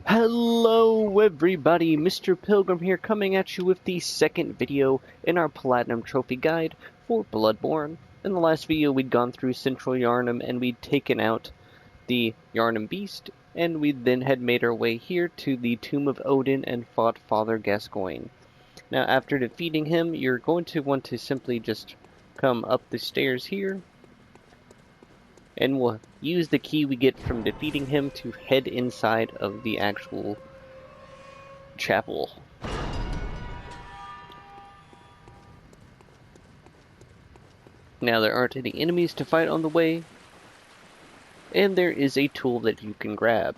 Hello everybody, Mr. Pilgrim here, coming at you with the second video in our Platinum Trophy Guide for Bloodborne. In the last video we'd gone through Central Yharnam and we'd taken out the Yharnam Beast, and we then had made our way here to the Tomb of Odin and fought Father Gascoigne. Now after defeating him, you're going to want to simply just come up the stairs here, and we'll use the key we get from defeating him to head inside of the actual chapel. Now there aren't any enemies to fight on the way, and there is a tool that you can grab.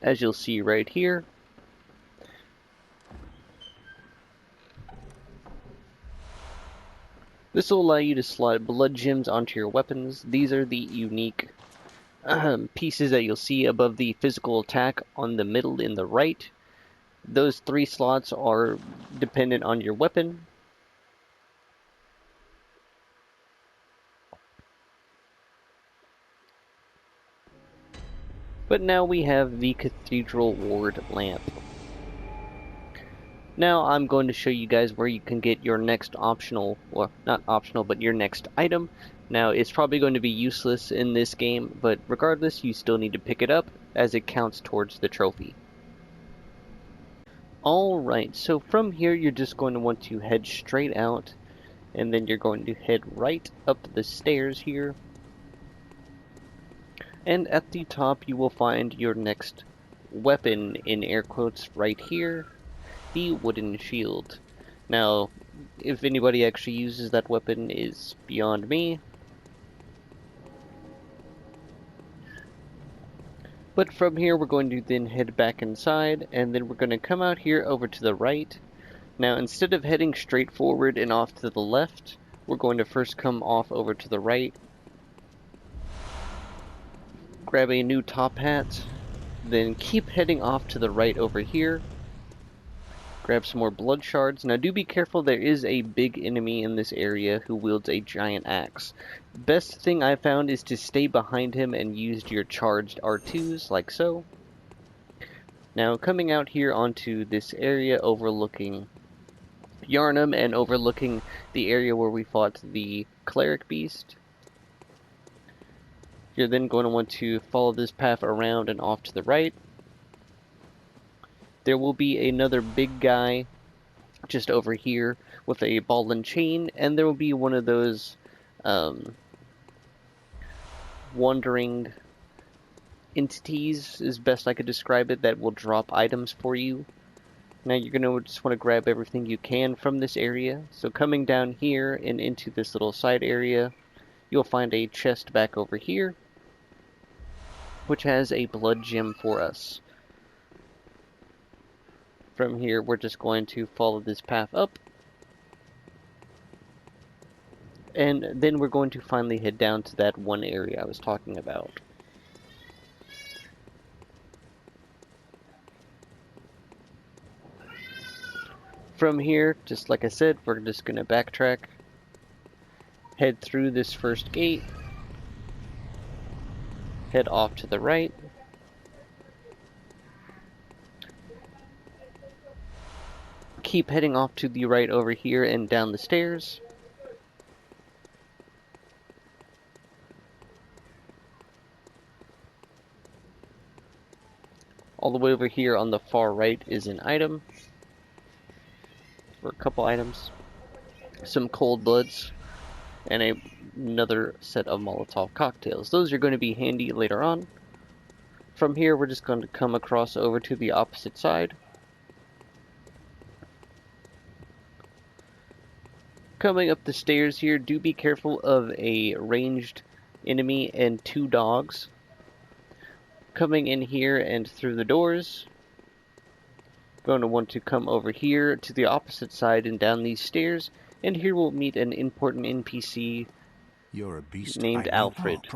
As you'll see right here, this will allow you to slot blood gems onto your weapons. These are the unique pieces that you'll see above the physical attack on the middle in the right. Those 3 slots are dependent on your weapon. But now we have the Cathedral Ward lamp. Now I'm going to show you guys where you can get your next optional, well not optional, but your next item. Now it's probably going to be useless in this game, but regardless you still need to pick it up as it counts towards the trophy. Alright, so from here you're just going to want to head straight out, and then you're going to head right up the stairs here. And at the top you will find your next weapon, in air quotes, right here, the wooden shield. Now, if anybody actually uses that weapon is beyond me. But from here we're going to then head back inside, and then we're going to come out here over to the right. Now instead of heading straight forward and off to the left, we're going to first come off over to the right, grab a new top hat, then keep heading off to the right over here, grab some more blood shards. Now do be careful, there is a big enemy in this area who wields a giant axe. Best thing I found is to stay behind him and use your charged R2s, like so. Now coming out here onto this area overlooking Yharnam and overlooking the area where we fought the cleric beast, you're then going to want to follow this path around and off to the right. There will be another big guy just over here with a ball and chain, and there will be one of those wandering entities, is best I could describe it, that will drop items for you. Now you're going to just want to grab everything you can from this area. So coming down here and into this little side area, you'll find a chest back over here, which has a blood gem for us. From here, we're just going to follow this path up, and then we're going to finally head down to that one area I was talking about. From here, just like I said, we're just going to backtrack, head through this first gate, head off to the right, keep heading off to the right over here and down the stairs. All the way over here on the far right is an item, or a couple items, some cold bloods, and another set of Molotov cocktails. Those are going to be handy later on. From here we're just going to come across over to the opposite side. Coming up the stairs here, do be careful of a ranged enemy and 2 dogs. Coming in here and through the doors, going to want to come over here to the opposite side and down these stairs, and here we'll meet an important NPC named Alfred.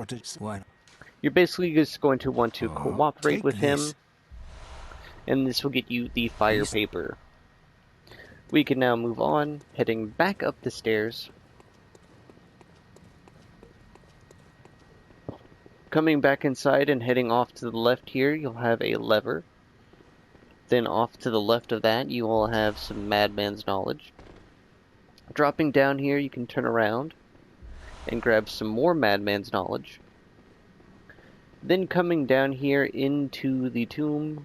You're basically just going to want to cooperate with him, and this will get you the fire paper. We can now move on, heading back up the stairs. Coming back inside and heading off to the left here, you'll have a lever. Then off to the left of that, you will have some Madman's Knowledge. Dropping down here, you can turn around and grab some more Madman's Knowledge. Then coming down here into the tomb,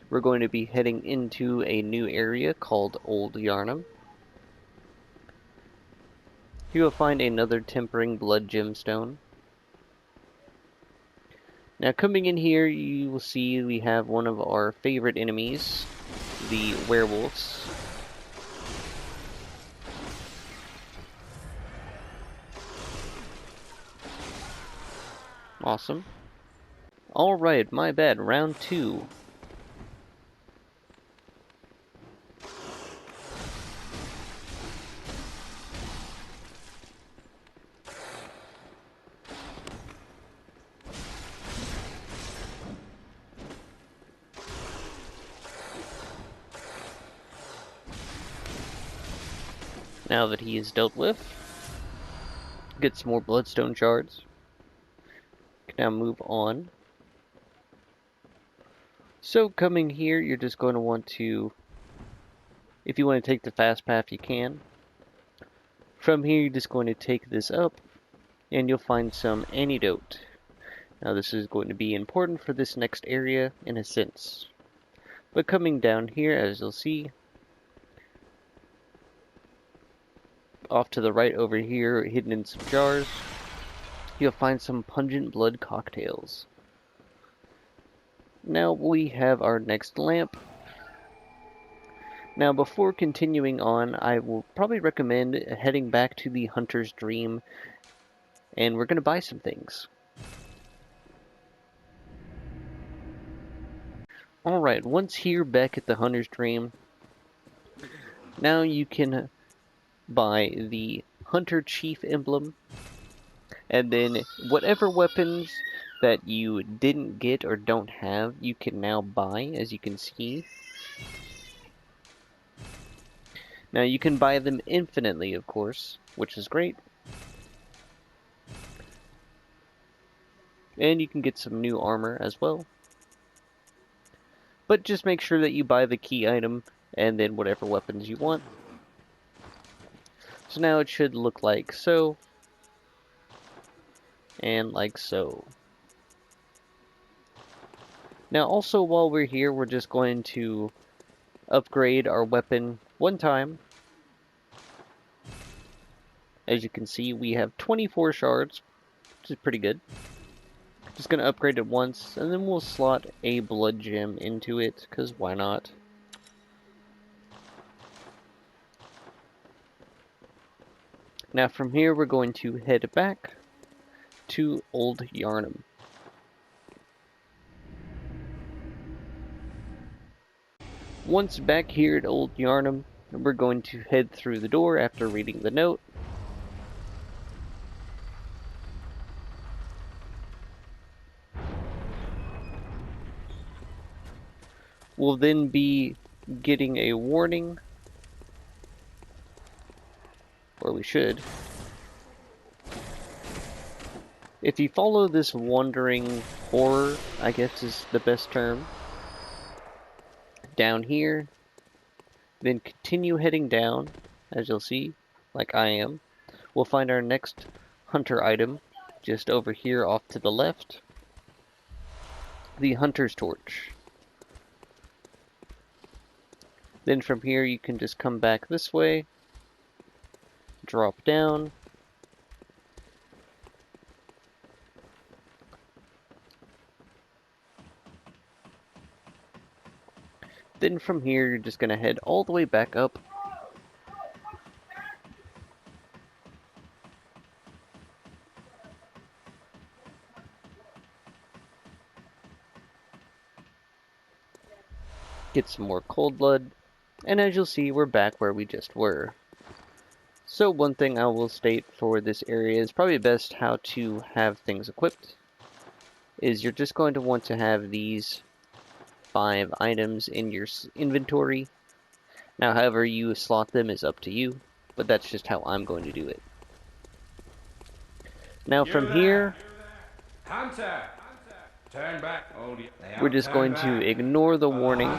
we're going to be heading into a new area called Old Yharnam. You will find another Tempering Blood Gemstone. Now coming in here, you will see we have one of our favorite enemies, the werewolves. Awesome. Alright, my bad, round 2. Now that he is dealt with, get some more bloodstone shards. Can now move on. So coming here, you're just going to want to, if you want to take the fast path, you can. From here, you're just going to take this up, and you'll find some antidote. Now this is going to be important for this next area in a sense. But coming down here, as you'll see, off to the right over here, hidden in some jars, you'll find some pungent blood cocktails. Now we have our next lamp. Now before continuing on, I will probably recommend heading back to the Hunter's Dream, and we're going to buy some things. Alright, once here back at the Hunter's Dream, now you can buy the Hunter Chief emblem, and then whatever weapons that you didn't get or don't have, you can now buy, as you can see. Now you can buy them infinitely, of course, which is great. And you can get some new armor as well. But just make sure that you buy the key item and then whatever weapons you want. So now it should look like so. And like so. Now also while we're here, we're just going to upgrade our weapon one time. As you can see, we have 24 shards, which is pretty good. Just going to upgrade it once, and then we'll slot a blood gem into it, because why not? Now from here, we're going to head back to Old Yharnam. Once back here at Old Yharnam, we're going to head through the door after reading the note. We'll then be getting a warning, or we should. If you follow this wandering horror, I guess is the best term, down here, then continue heading down, as you'll see, like I am, we'll find our next hunter item, just over here off to the left, the Hunter's Torch. Then from here you can just come back this way, drop down, then from here you're just going to head all the way back up, get some more cold blood, and as you'll see, we're back where we just were. So one thing I will state for this area is probably best how to have things equipped, is you're just going to want to have these 5 items in your inventory. Now however you slot them is up to you, but that's just how I'm going to do it. Now from here, Hunter! Turn back. Oh, We're just going to ignore the warning,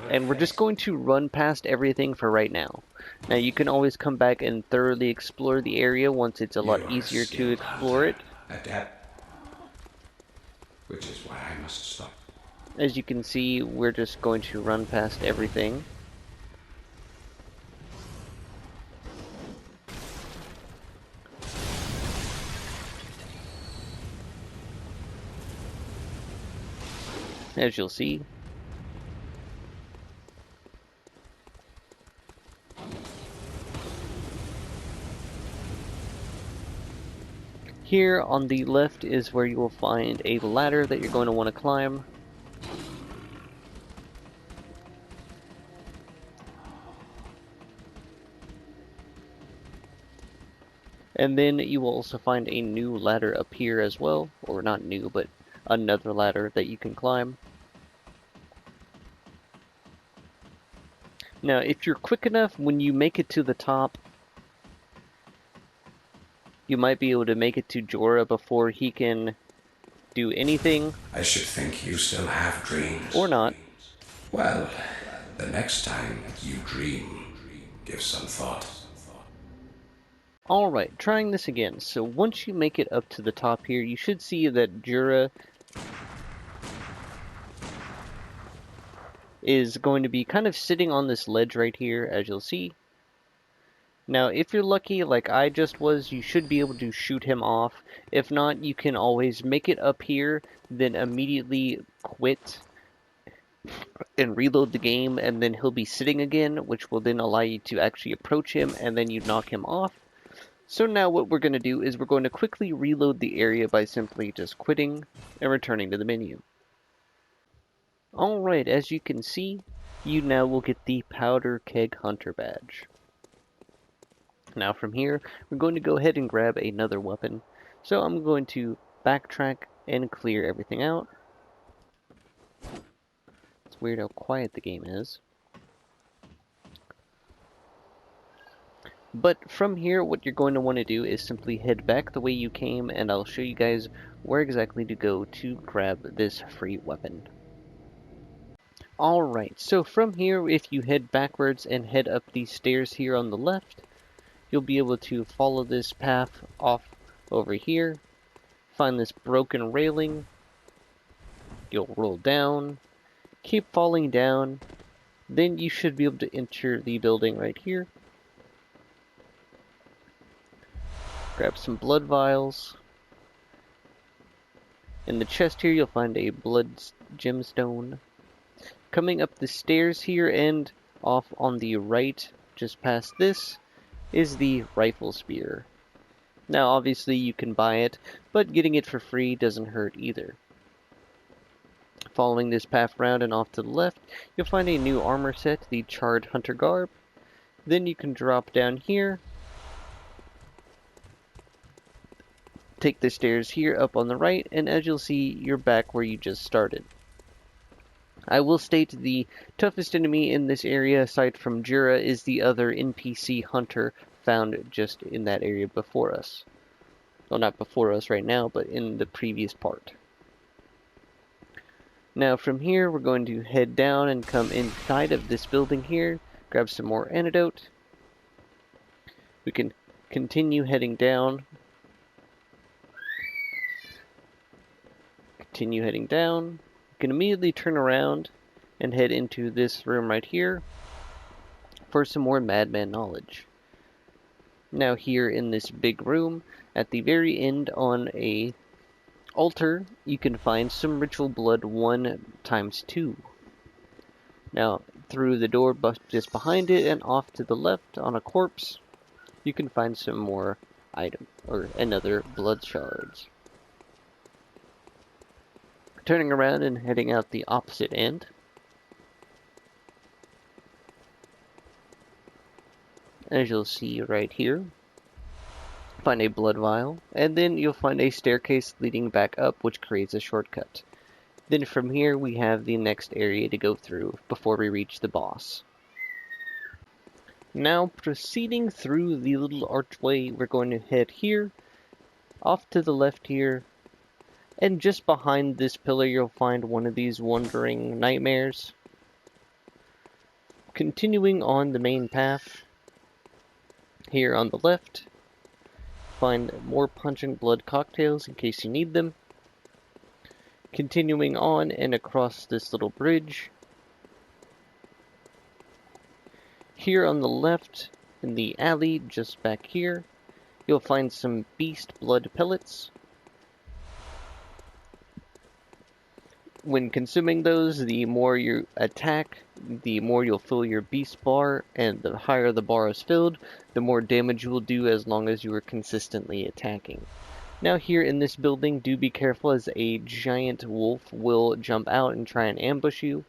and we're just going to run past everything for right now. Now you can always come back and thoroughly explore the area once it's a lot easier to explore it. Adept. Which is why I must stop. As you can see, we're just going to run past everything. As you'll see. Here on the left is where you will find a ladder that you're going to want to climb. And then you will also find a new ladder up here as well, or not new, but another ladder that you can climb. Now, if you're quick enough, when you make it to the top, you might be able to make it to Jorah before he can do anything. I should think you still have dreams. Or not. Well, the next time you dream, give some thought. Alright, trying this again. So once you make it up to the top here, you should see that Jorah is going to be kind of sitting on this ledge right here, as you'll see. Now, if you're lucky, like I just was, you should be able to shoot him off. If not, you can always make it up here, then immediately quit and reload the game, and then he'll be sitting again, which will then allow you to actually approach him, and then you knock him off. So now what we're going to do is we're going to quickly reload the area by simply just quitting and returning to the menu. Alright, as you can see, you now will get the Powder Keg Hunter badge. Now from here, we're going to go ahead and grab another weapon. So I'm going to backtrack and clear everything out. It's weird how quiet the game is. But from here, what you're going to want to do is simply head back the way you came, and I'll show you guys where exactly to go to grab this free weapon. Alright, so from here, if you head backwards and head up these stairs here on the left, you'll be able to follow this path off over here, find this broken railing, you'll roll down, keep falling down, then you should be able to enter the building right here. Grab some blood vials. In the chest here, you'll find a blood gemstone. Coming up the stairs here and off on the right, just past this, is the rifle spear. Now, obviously, you can buy it, but getting it for free doesn't hurt either. Following this path round and off to the left, you'll find a new armor set, the Charred Hunter Garb. Then you can drop down here, take the stairs here up on the right, and as you'll see, you're back where you just started. I will state the toughest enemy in this area, aside from Jorah, is the other NPC hunter found just in that area before us. Well, not before us right now, but in the previous part. Now from here, we're going to head down and come inside of this building here, grab some more antidote. We can continue heading down. Continue heading down. You can immediately turn around and head into this room right here for some more Madman knowledge. Now here in this big room, at the very end on a altar, you can find some ritual blood 1×2. Now through the door just behind it and off to the left on a corpse, you can find some more item or another blood shards. Turning around and heading out the opposite end, as you'll see right here, find a blood vial, and then you'll find a staircase leading back up, which creates a shortcut. Then from here we have the next area to go through before we reach the boss. Now proceeding through the little archway, we're going to head here, off to the left here, And just behind this pillar you'll find one of these wandering nightmares. Continuing on the main path, here on the left, find more pungent blood cocktails in case you need them. Continuing on and across this little bridge, here on the left, in the alley just back here, you'll find some beast blood pellets. When consuming those, the more you attack, the more you'll fill your beast bar, and the higher the bar is filled, the more damage you will do as long as you are consistently attacking. Now here in this building, do be careful as a giant wolf will jump out and try and ambush you.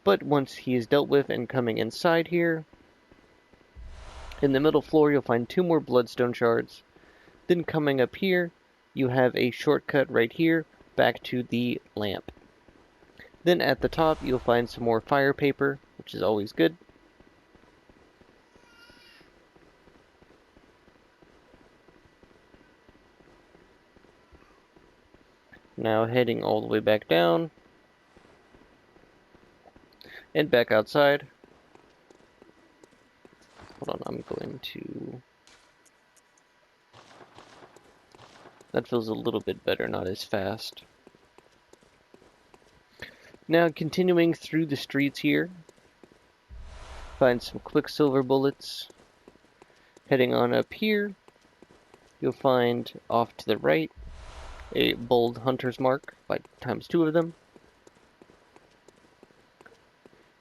But once he is dealt with and coming inside here, in the middle floor you'll find 2 more bloodstone shards. Then coming up here, you have a shortcut right here back to the lamp. Then at the top you'll find some more fire paper, which is always good. Now heading all the way back down and back outside. Hold on, I'm going to... That feels a little bit better, not as fast. Now continuing through the streets here, find some quicksilver bullets. Heading on up here, you'll find off to the right a bold hunter's mark, like ×2 of them.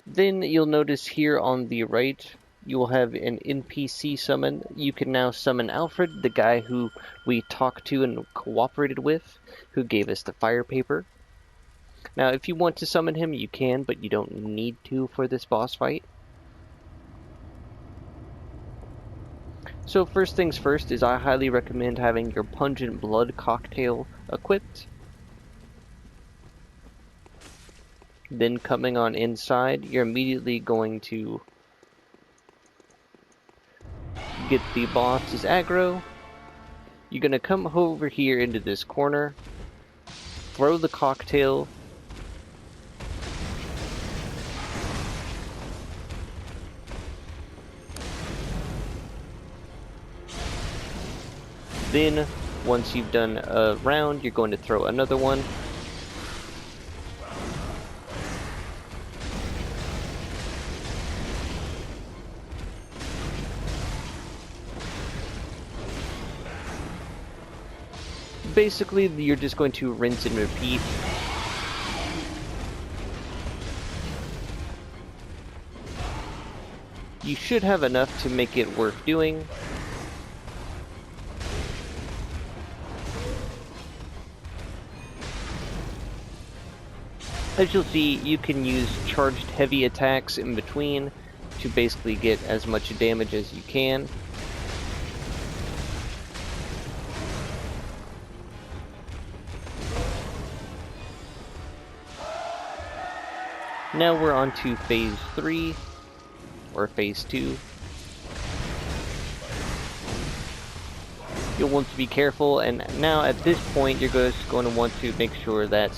Then you'll notice here on the right, you will have an NPC summon. You can now summon Alfred, the guy who we talked to and cooperated with, who gave us the fire paper. Now, if you want to summon him, you can, but you don't need to for this boss fight. So first things first is I highly recommend having your pungent blood cocktail equipped. Then coming on inside, you're immediately going to get the boss's aggro. You're going to come over here into this corner, throw the cocktail, then once you've done a round, you're going to throw another one. Basically, you're just going to rinse and repeat. You should have enough to make it worth doing. As you'll see, you can use charged heavy attacks in between to basically get as much damage as you can. Now we're on to phase 3, or phase 2. You'll want to be careful, and now at this point you're just going to want to make sure that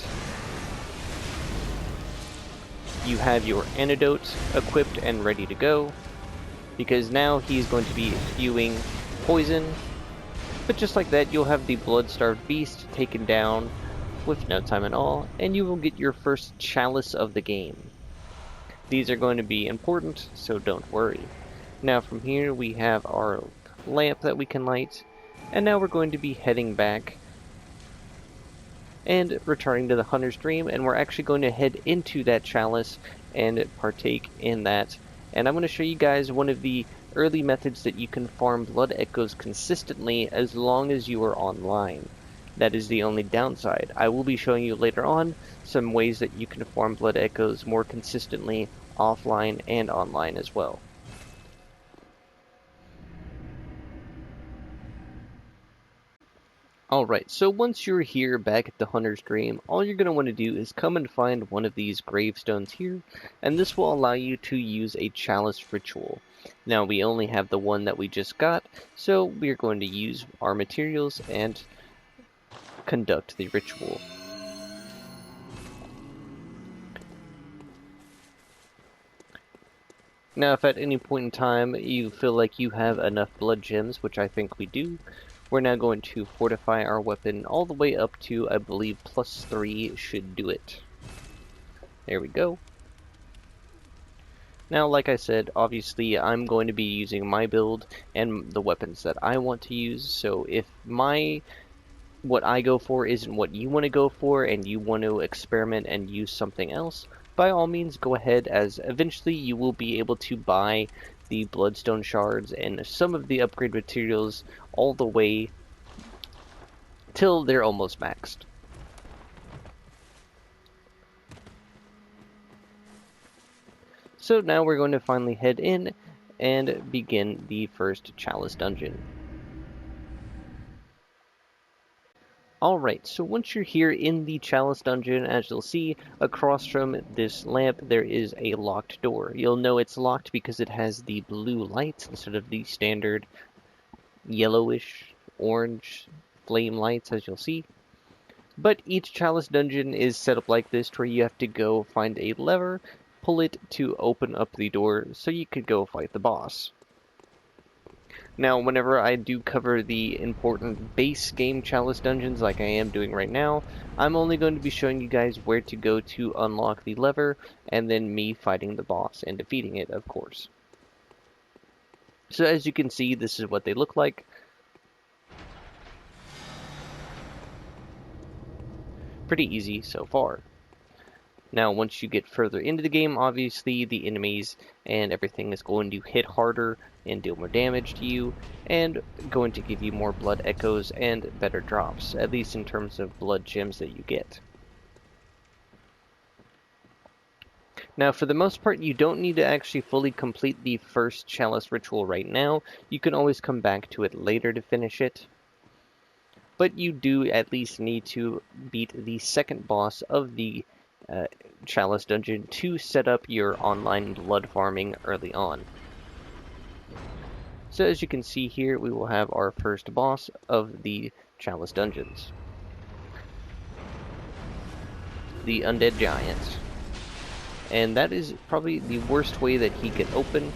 you have your antidote equipped and ready to go, because now he's going to be spewing poison. But just like that, you'll have the blood-starved beast taken down with no time at all, and you will get your first chalice of the game. These are going to be important, so don't worry. Now from here we have our lamp that we can light, and now we're going to be heading back and returning to the Hunter's Dream, and we're actually going to head into that chalice and partake in that. And I'm going to show you guys one of the early methods that you can farm blood echoes consistently as long as you are online. That is the only downside. I will be showing you later on some ways that you can farm blood echoes more consistently offline and online as well. Alright, so once you're here back at the Hunter's Dream, all you're going to want to do is come and find one of these gravestones here, and this will allow you to use a chalice ritual. Now we only have the one that we just got, so we're going to use our materials and conduct the ritual. Now, if at any point in time you feel like you have enough blood gems, which I think we do, we're now going to fortify our weapon all the way up to, I believe, +3 should do it. There we go. Now, like I said, obviously I'm going to be using my build and the weapons that I want to use, so if what I go for isn't what you want to go for and you want to experiment and use something else, by all means go ahead, as eventually you will be able to buy the bloodstone shards and some of the upgrade materials all the way till they're almost maxed. So now we're going to finally head in and begin the first Chalice dungeon. Alright, so once you're here in the Chalice dungeon, as you'll see, across from this lamp there is a locked door. You'll know it's locked because it has the blue lights instead of the standard yellowish, orange flame lights, as you'll see. But each Chalice dungeon is set up like this, where you have to go find a lever, pull it to open up the door so you could go fight the boss. Now, whenever I do cover the important base game Chalice dungeons like I am doing right now, I'm only going to be showing you guys where to go to unlock the lever, and then me fighting the boss and defeating it, of course. So as you can see, this is what they look like. Pretty easy so far. Now, once you get further into the game, obviously the enemies and everything is going to hit harder and deal more damage to you, and going to give you more blood echoes and better drops, at least in terms of blood gems that you get. Now, for the most part, you don't need to actually fully complete the first Chalice ritual right now. You can always come back to it later to finish it. But you do at least need to beat the second boss of the Chalice dungeon to set up your online blood farming early on. So as you can see here, we will have our first boss of the Chalice dungeons, the Undead Giant. And that is probably the worst way that he can open.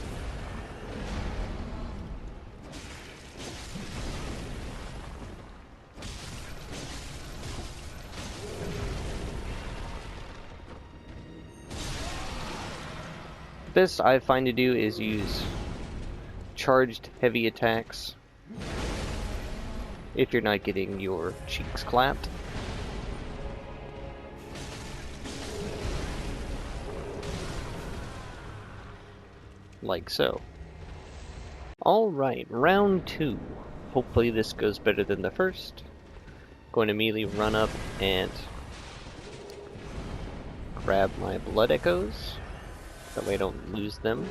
Best I find to do is use charged heavy attacks if you're not getting your cheeks clapped. Like so. Alright, round 2. Hopefully this goes better than the first. Going to immediately run up and grab my blood echoes. That way I don't lose them.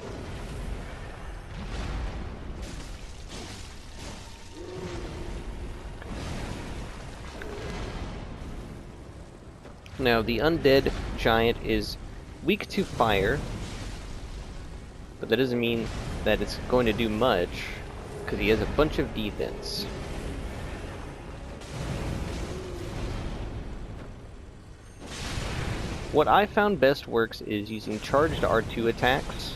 Now, the Undead Giant is weak to fire, but that doesn't mean that it's going to do much, because he has a bunch of defense. What I found best works is using charged R2 attacks.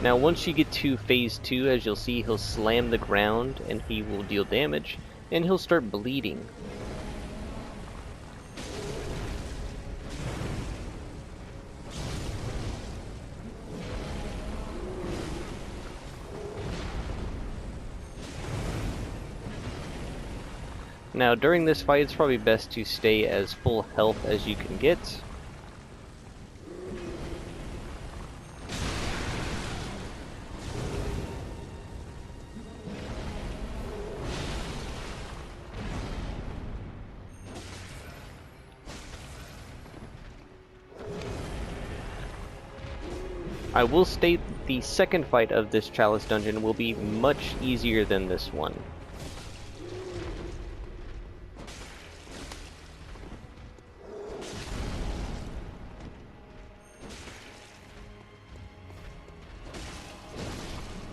Now once you get to phase 2, as you'll see, he'll slam the ground and he will deal damage, and he'll start bleeding. Now, during this fight, it's probably best to stay as full health as you can get. I will state the second fight of this Chalice dungeon will be much easier than this one.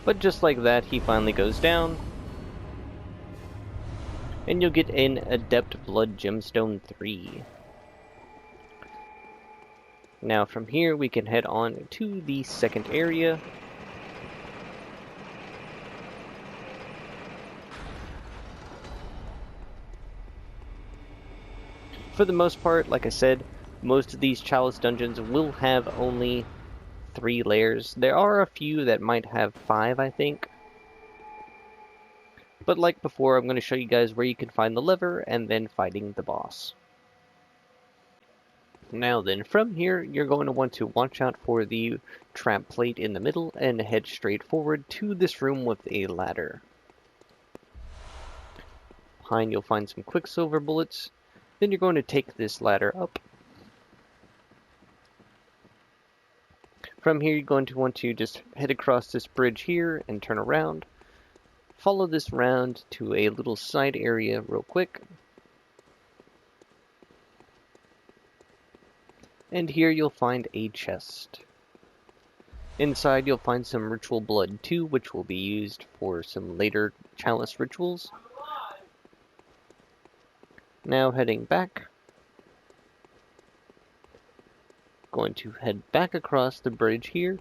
But just like that, he finally goes down. And you'll get an Adept Blood Gemstone 3. Now from here we can head on to the second area. For the most part, like I said, most of these Chalice dungeons will have only 3 layers. There are a few that might have 5, I think. But like before, I'm going to show you guys where you can find the lever and then fighting the boss. Now then, from here, you're going to want to watch out for the trap plate in the middle and head straight forward to this room with a ladder. Behind, you'll find some Quicksilver bullets. Then you're going to take this ladder up. From here, you're going to want to just head across this bridge here and turn around. Follow this round to a little side area real quick. And here you'll find a chest. Inside you'll find some ritual blood too, which will be used for some later chalice rituals. Now heading back. Going to head back across the bridge here.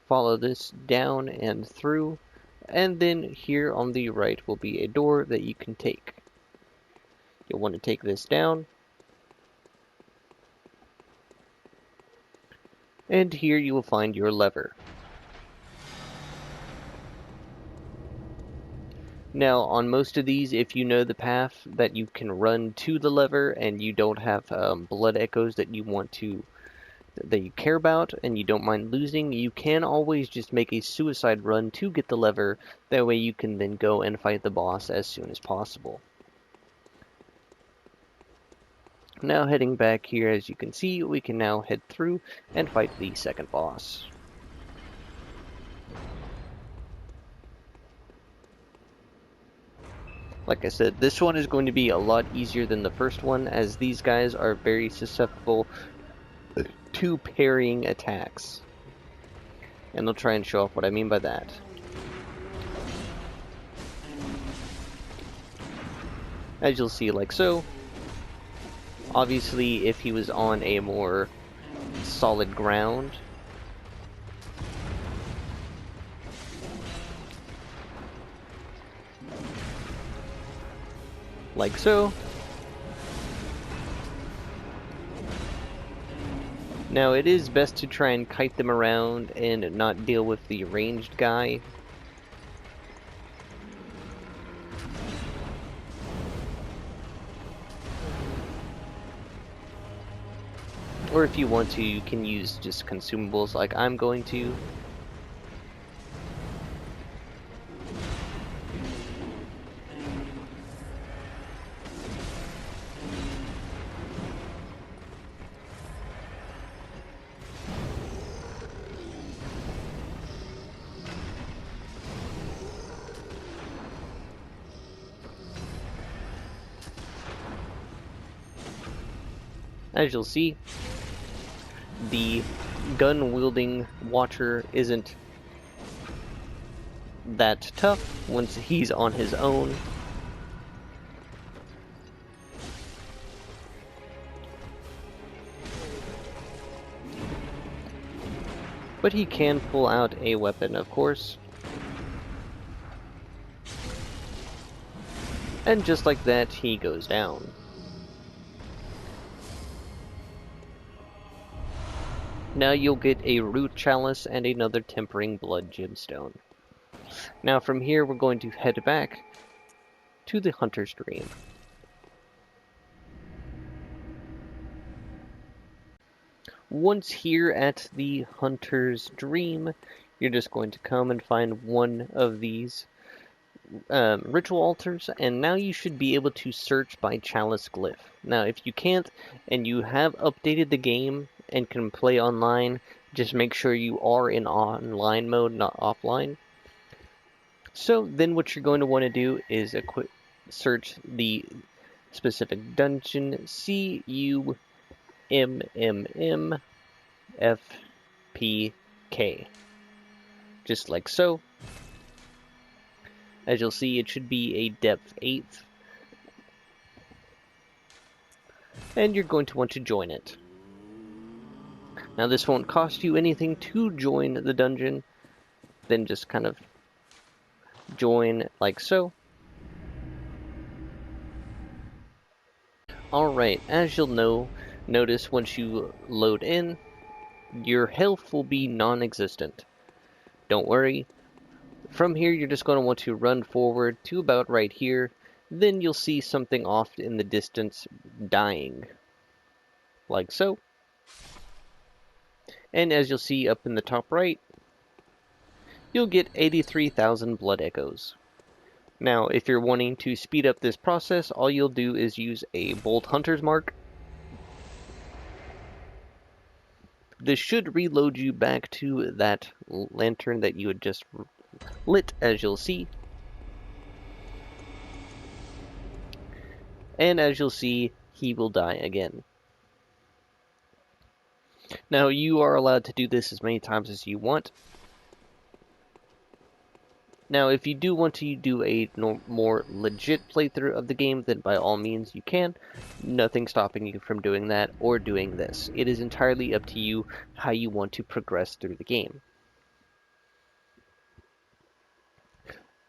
Follow this down and through. And then here on the right will be a door that you can take. You'll want to take this down. And here you will find your lever. Now, on most of these, if you know the path that you can run to the lever and you don't have blood echoes that you care about and you don't mind losing, you can always just make a suicide run to get the lever. That way you can then go and fight the boss as soon as possible. Now heading back here, as you can see, we can now head through and fight the second boss. Like I said, this one is going to be a lot easier than the first one, as these guys are very susceptible to parrying attacks. And I'll try and show off what I mean by that. As you'll see, like so. Obviously, if he was on a more solid ground, like so. Now, it is best to try and kite them around and not deal with the ranged guy. Or if you want to, you can use just consumables like I'm going to. As you'll see, the gun-wielding Watcher isn't that tough once he's on his own. But he can pull out a weapon, of course. And just like that, he goes down. Now you'll get a root chalice and another tempering blood gemstone. Now from here we're going to head back to the Hunter's Dream. Once here at the Hunter's Dream, you're just going to come and find one of these ritual altars, and now you should be able to search by chalice glyph. Now if you can't, and you have updated the game and can play online, just make sure you are in online mode, not offline. So then what you're going to want to do is search the specific dungeon CUMMMFPK. just like so. As you'll see, it should be a depth 8th. And you're going to want to join it. Now this won't cost you anything to join the dungeon, then just kind of join like so. Alright, as you'll notice once you load in, your health will be non-existent. Don't worry. From here you're just going to want to run forward to about right here, then you'll see something off in the distance dying. Like so. And as you'll see up in the top right, you'll get 83,000 blood echoes. Now, if you're wanting to speed up this process, all you'll do is use a bold hunter's mark. This should reload you back to that lantern that you had just lit, as you'll see. And as you'll see, he will die again. Now, you are allowed to do this as many times as you want. Now, if you do want to do a more legit playthrough of the game, then by all means you can. Nothing stopping you from doing that or doing this. It is entirely up to you how you want to progress through the game.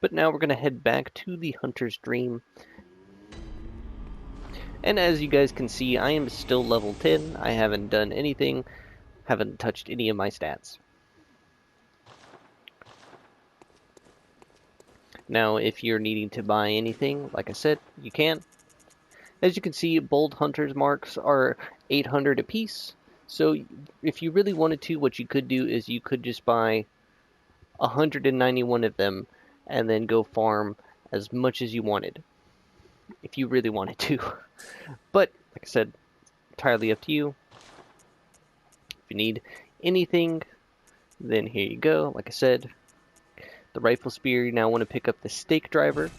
But now we're going to head back to the Hunter's Dream. And as you guys can see, I am still level 10. I haven't done anything, haven't touched any of my stats. Now, if you're needing to buy anything, like I said, you can. As you can see, bold hunter's marks are 800 apiece. So if you really wanted to, what you could do is you could just buy 191 of them and then go farm as much as you wanted, if you really wanted to. But, like I said, entirely up to you. If you need anything, then here you go. Like I said, the rifle spear, you now want to pick up the stake driver.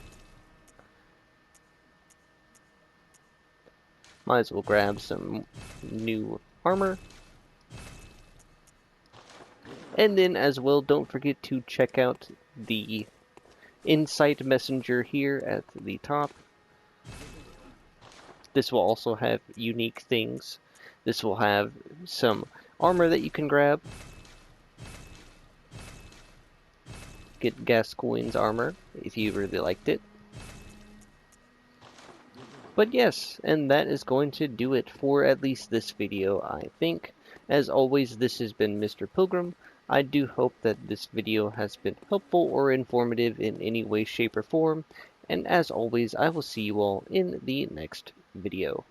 Might as well grab some new armor. And then as well, don't forget to check out the Insight Messenger here at the top. This will also have unique things. This will have some armor that you can grab. Get Gascoigne's armor if you really liked it. But yes, and that is going to do it for at least this video, I think. As always, this has been Mr. Pilgrim. I do hope that this video has been helpful or informative in any way, shape, or form. And as always, I will see you all in the next video.